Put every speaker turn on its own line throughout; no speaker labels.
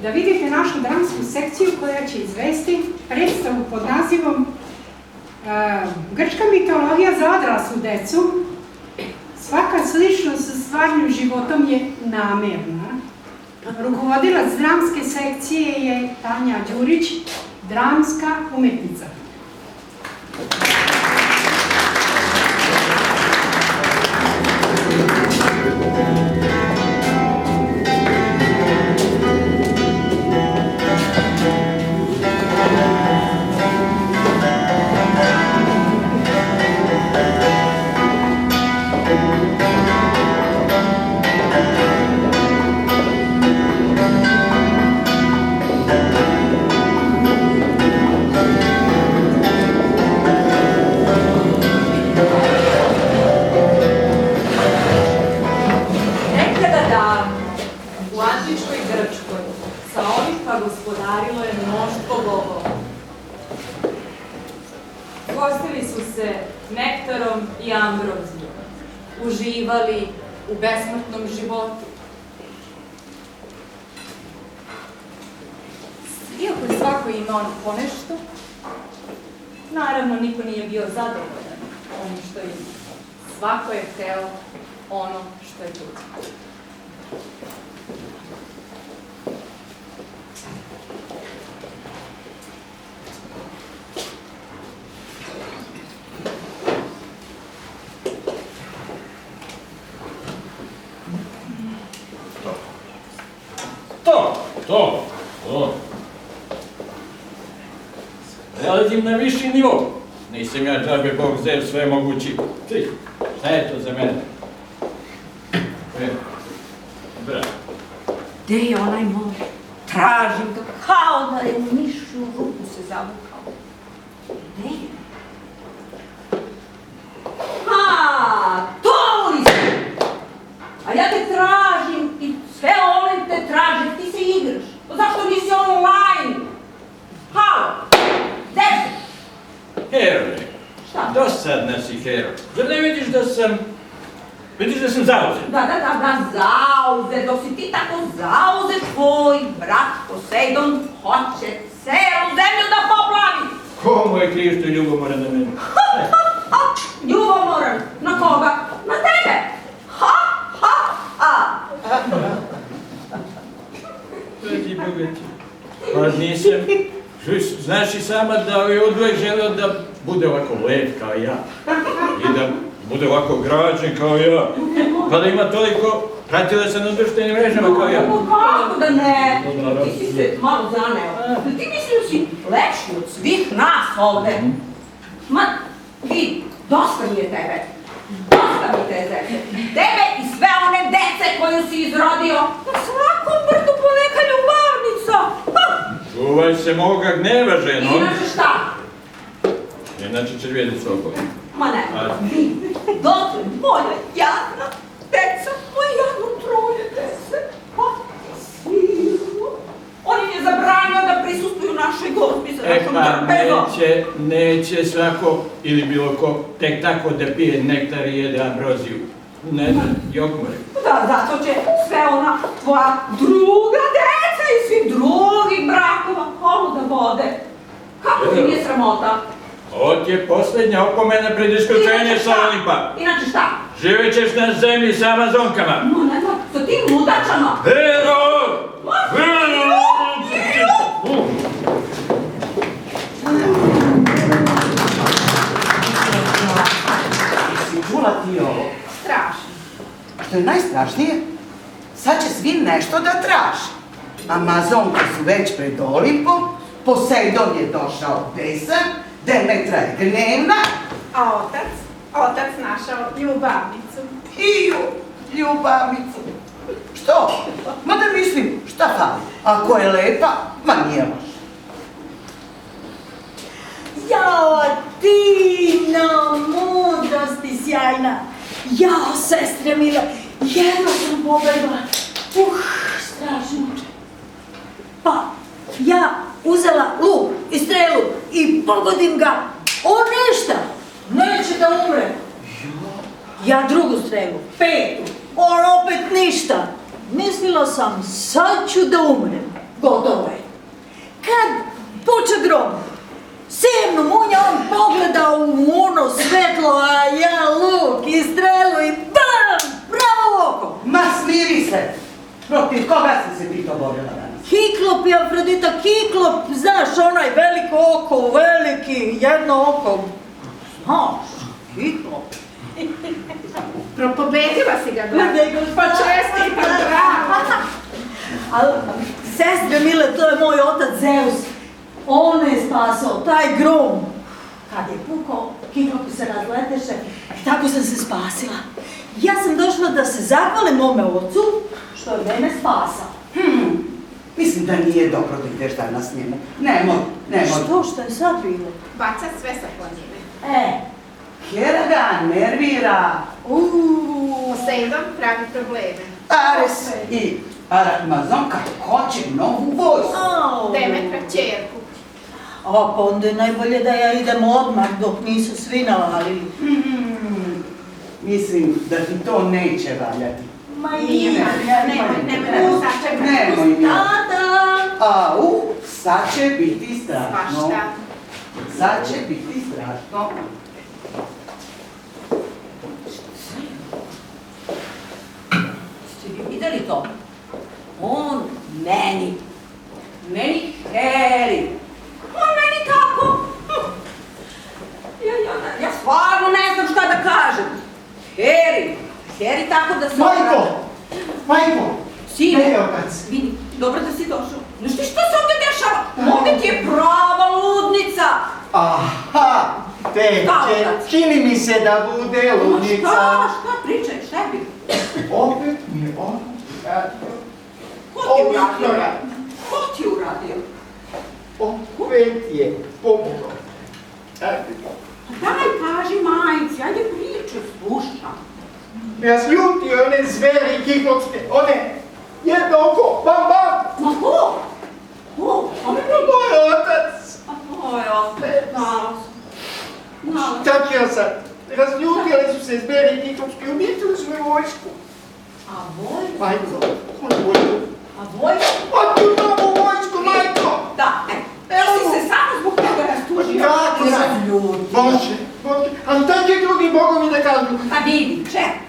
da vidite našu dramsku sekciju koja će izvesti predstavu pod nazivom Grčka mitologija za odraslu decu. Svaka sličnost sa stvarnim životom je namerna. Rukovodilac dramske sekcije je Tanja Đurić, dramska umetnica.
Gospodarilo je mnoštvo bogova. Gostili su se nektarom i ambrozijom, uživali u besmrtnom životu. Iako je svako imao ponešto, naravno niko nije bio zadovoljan onim što ima. Svako je hteo ono što je tuđe.
To. Prelazim na viši nivo. Nisam ja džabe Bog zer sve mogući. Ti, šta je to za mene? Bravo.
Gde je onaj mož? Tražim ga kao da je u mišju ruku se zavukao. Gde je? To li si? A ja te tražim i sve volim te tražim, ti se igraš. Zašto nisi online? Halo, gde si?
Hero je.
Šta?
Dosadna si hero. Zar ne vidiš da sam... Vidiš da sam zauzet?
Da, zauzet. Dok si ti tako zauzet, tvoj brat Poseidon hoće celu zemlju da poplavi.
Ko mu je kriv što je ljubomoran na mene?
Ljubomoran? Na koga? Na tebe!
Dođi bogati. Pa nisam... Znaš i sama da je odvijek želeo da bude ovako lep kao ja. I da bude ovako građen kao ja. Pa da ima toliko pratilaca na društvenim mrežama kao ja.
Kako da ne? Ti si se malo zaneo. Ti mislio si lepši od svih nas ovde. Ma, vidi, dosta mi je tebe. Dosta mi te dece. Tebe i sve one dece koju si izrodio. Na svakom vrtu po neka ljubavnica.
Čuvaj se moga gneva, ženo.
Inače šta?
Inače će vidjeti svoj.
Ma ne, vidi, dotle moja jadna deca, moje jadno troje dece. Pa, sviru. On im je zabranio da prisustuju našoj gospi sa našom trpezom.
Neće svako ili bilo ko tek tako da pije nektar i jede ambroziju. Ne, jokmore.
Da, zato će sve ona tvoja druga deca i svih drugih brakova kolu da vode. Kako ti nije sramota?
Ovo ti je posljednja opomena pred isključenje sa Olimpa.
Inače šta?
Živjet ćeš na zemlji sa Amazonkama.
No, nema, sa tim ludačama.
Hero! Hero!
Si čula ti ovo?
Strašno.
Što je najstrašnije, sad će svi nešto da traži. Amazonke su već pred Olimpom, Poseidon je došao besan, Demetra je gnevna,
A otac našao ljubavnicu.
ljubavnicu. Što? Ma da mislim, šta fali? Ako je lepa, ma nije loša.
Jao, Tina, mudrosti sjajna. Jao, sestre mila, jedno sam pobegla. Strašno. Pa, ja uzela luk i strelu i pogodim ga. On ništa, neće da umre. Ja drugu strelu, petu, on opet ništa. Mislila sam, sad ću da umrem. gotovo je. Kad puče grom, sevno munja, on pogleda u ono svetlo, a ja luk i strelu i bam, pravo u oko.
Ma smiri se! Protiv koga si se ti to borila danas?
Kiklop je, Afrodita, kiklop, znaš, onaj veliko oko, veliki, jedno oko. Znaš, kiklop.
Propobedila si ga,
Pa
čestitam, bravo.
Ali, sestre mile, to je moj otac Zeus. On me je spasao, taj grom. Kad je pukao, kiklopi se razleteše, tako sam se spasila. Ja sam došla da se zahvalim mome ocu, što je mene spasao.
Mislim da nije dobro da ideš danas njemu. Nemoj.
Što je sad bilo?
Baca sve sa planine.
Hera ga nervira.
Poseidon pravi probleme.
Ares i Arakmazonka hoće novu vojsku.
Demetra ćerku.
A pa onda je najbolje da ja idem odmah dok nisu svi navalili.
Mislim da ti to neće valjati.
Ma
Nemoj da sačekam.
Nemoj.
Tada!
Au, sad će biti strašno.
Svašta.
Sad će biti strašno.
Ste vi vidjeli to? On meni Heri. On meni tako. Ja stvarno ne znam šta da kažem. Heri tako da se...
Majko!
Sine,
Ne je otac.
vidi, dobro da si došao. Znaš ti šta se ovdje dešava? Ovdje ti je prava ludnica.
Aha!
Šta?
Čini mi se da bude ludnica.
Šta pričaj, šta je bilo?
Opet mi je on radio.
Ko ti uradio?
Opet je pomogao.
Daj, kaži majici, ajde priču, slušam.
Razljutio one zveri kiklopske, one jedno oko, bam bam!
Ma ko?
To je otac!
A to je opet nas.
Šta ću ja sad? Razljutili su se zveri kiklopske, ubitili su me vojsku.
A vojsku?
Majko, koju vojsku?
A vojsku?
Otkud novu vojsku, majko?
Da, ti si se samo zbog toga rastužio.
Kako
I
sam?
razljutio.
Bože, ali tako će drugi bogovi da kažu.
A vidi,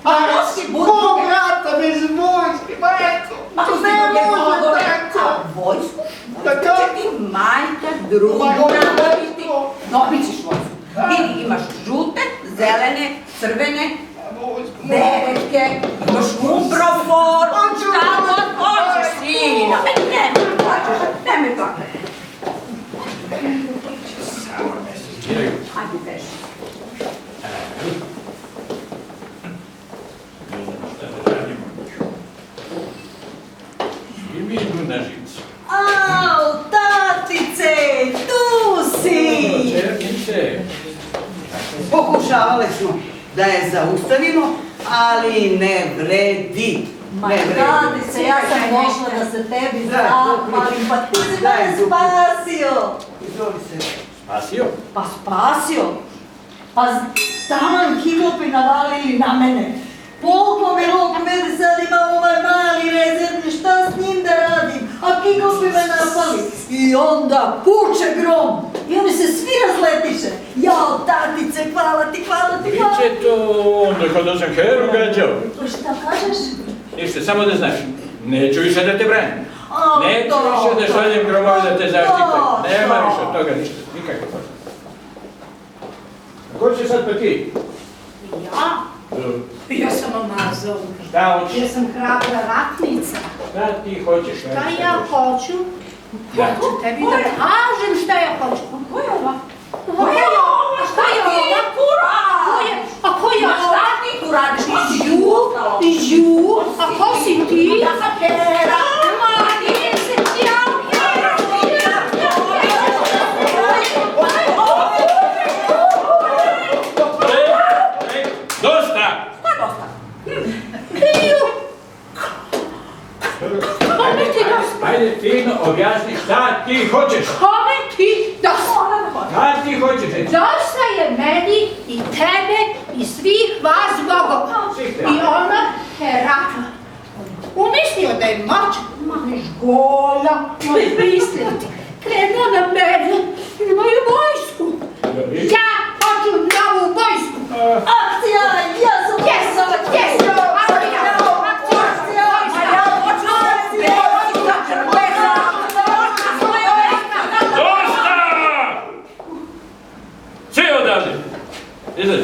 A
Ruski bud...
Bog rata bez vojske, majko! To ne može tako!
A vojsku?
Da
Vojsku će ti majka drugu nabaviti. Dobit ćeš vojsku. Vidi, imaš žute, zelene, crvene, devetke, imaš umprofor, šta god hoćeš, sinina. Ne me plaćeš. Ajde, beži.
I mi idu na žicu.
Au, tatice, tu si!
Černice.
Pokušavali smo da je zaustavimo, ali ne vredi.
Ma tatice, ja sam došla da se tebi zahvalim, pa ti si mene spasio!
Izvoli se.
Spasio?
Pa spasio? Pa taman kiklopi navalili na mene. Polko mi luk, meni sad ima ovaj mali rezervni, šta s njim da radim? A kiklopi me napali. I onda puče grom. I oni se svi razletiše. Jao, tatice, hvala ti, hvala ti, hvala ti.
Biće to onda kada sam Heru gađao.
Šta kažeš?
Ništa, samo da znaš, neću više da te branim. Neću
to.
više da šaljem gromove da te zaštite.
To.
Nema više od toga ništa, nikakve toga. Ko će sad pa ti?
Ja? Ja sam Amazonka.
Šta hoćeš?
Ja sam hrabra ratnica.
Šta ti hoćeš?
Šta ja hoću? Hoću tebi da kažem šta ja hoću.
Ko je ova?
Ko je ova? Šta je ova? A ko je ova?
Šta ti tu radiš?
Ju? A ko si ti?
Ja sam Hera.
Dosta!
Šta dosta?
Ajde, fino objasni šta ti hoćeš.
Kome ti dosta?
Šta ti hoćeš?
Dosta je meni i tebe i svih vas bogova. I ona Herakla. Umislio da je moćan,
Maniš golja, moj misliti. Krenu na mene, imaju vojsku. Ja hoću novu vojsku. Akcija, ja sam vojska. Akcija,
Dosta! Svi odavde! Izađi.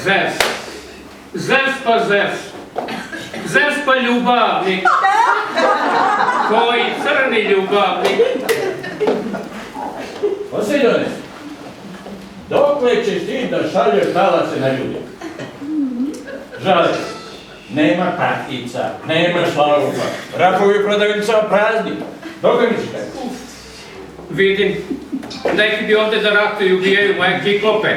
Zes. Zes pa Zes. Zes pa ljubavnik. Koji crni ljubavnik.
Vasiljone, dokle ćeš ti da šalješ talase na ljudi? Žali, nema kartica, nema šlalupa, rafovi prodavnica prazni. Dokle misliš tako?
Vidim, neki bi ovde da ratuju i ubijaju moje kiklope.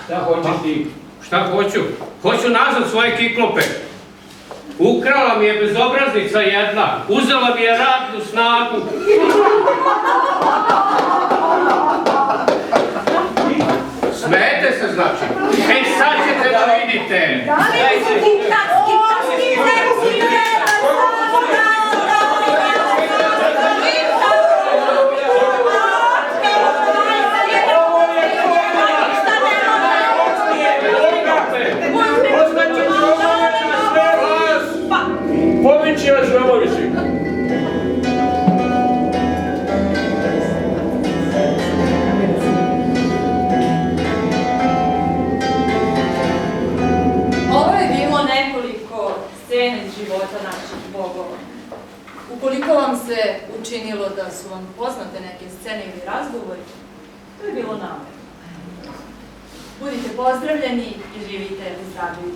Šta hoćeš ti?
Šta hoću? Hoću nazad svoje kiklope. Ukrala mi je bezobraznica jedna, uzela mi je radnu snagu. Smete se znači? E sad ćete da vidite.
Pomići vas Ramovići.
Ovo je bilo nekoliko scena iz života naših bogova. Ukoliko vam se učinilo da su vam poznate neke scene ili razgovori, to je bilo namerno. Budite pozdravljeni i živite u zdravlju.